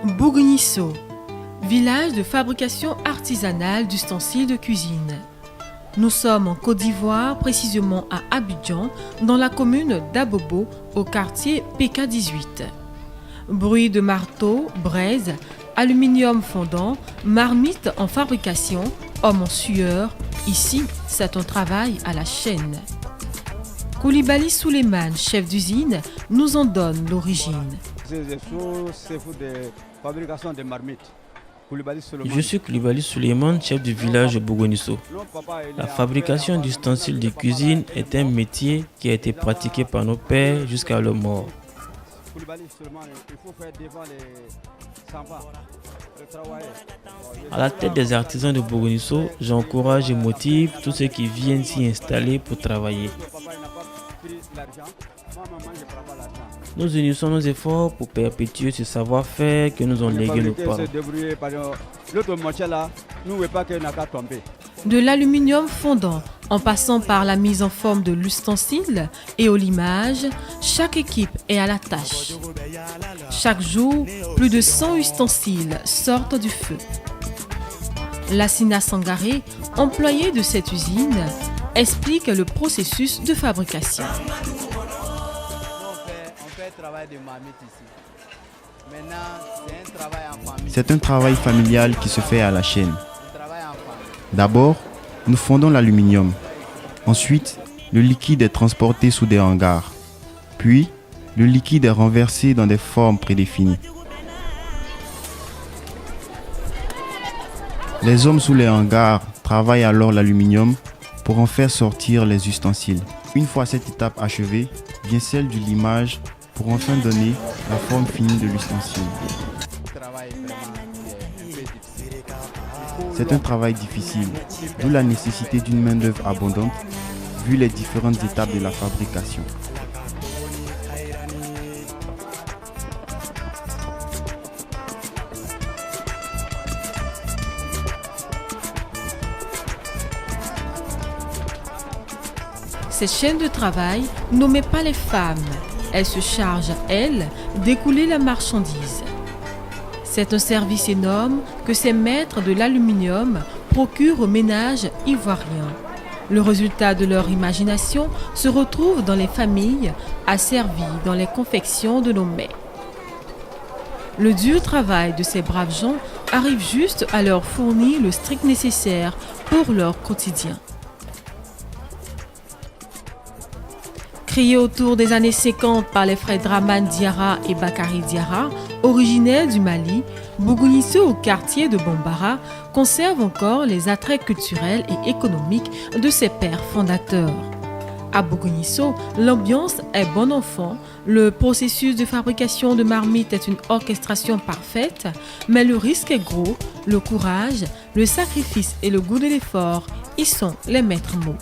Bougounisso, village de fabrication artisanale d'ustensiles de cuisine. Nous sommes en Côte d'Ivoire, précisément à Abidjan, dans la commune d'Abobo, au quartier PK18. Bruit de marteau, braise, aluminium fondant, marmite en fabrication, homme en sueur, ici c'est un travail à la chaîne. Koulibaly Souleymane, chef d'usine, nous en donne l'origine. Je suis Koulibaly Souleymane, chef du village de Bougounisso. La fabrication d'ustensiles de cuisine est un métier qui a été pratiqué par nos pères jusqu'à leur mort. À la tête des artisans de Bougounisso, j'encourage et motive tous ceux qui viennent s'y installer pour travailler. Nous unissons nos efforts pour perpétuer ce savoir-faire que nous ont légué nos parents. De l'aluminium fondant, en passant par la mise en forme de l'ustensile et au limage, chaque équipe est à la tâche. Chaque jour, plus de 100 ustensiles sortent du feu. Lassina Sangaré, employée de cette usine, explique le processus de fabrication. C'est un travail familial qui se fait à la chaîne. D'abord, nous fondons l'aluminium. Ensuite, le liquide est transporté sous des hangars. Puis, le liquide est renversé dans des formes prédéfinies. Les hommes sous les hangars travaillent alors l'aluminium pour en faire sortir les ustensiles. Une fois cette étape achevée, vient celle du limage pour enfin donner la forme finie de l'ustensile. C'est un travail difficile, d'où la nécessité d'une main-d'œuvre abondante, vu les différentes étapes de la fabrication. Cette chaîne de travail nommée pas les femmes. Elle se charge, elle, d'écouler la marchandise. C'est un service énorme que ces maîtres de l'aluminium procurent aux ménages ivoiriens. Le résultat de leur imagination se retrouve dans les familles, asservies dans les confections de nos mets. Le dur travail de ces braves gens arrive juste à leur fournir le strict nécessaire pour leur quotidien. Créé autour des années 50 par les frères Dramane Diarra et Bakary Diarra, originaires du Mali, Bougounisso au quartier de Bambara conserve encore les attraits culturels et économiques de ses pères fondateurs. À Bougounisso, l'ambiance est bon enfant, le processus de fabrication de marmites est une orchestration parfaite, mais le risque est gros, le courage, le sacrifice et le goût de l'effort y sont les maîtres mots.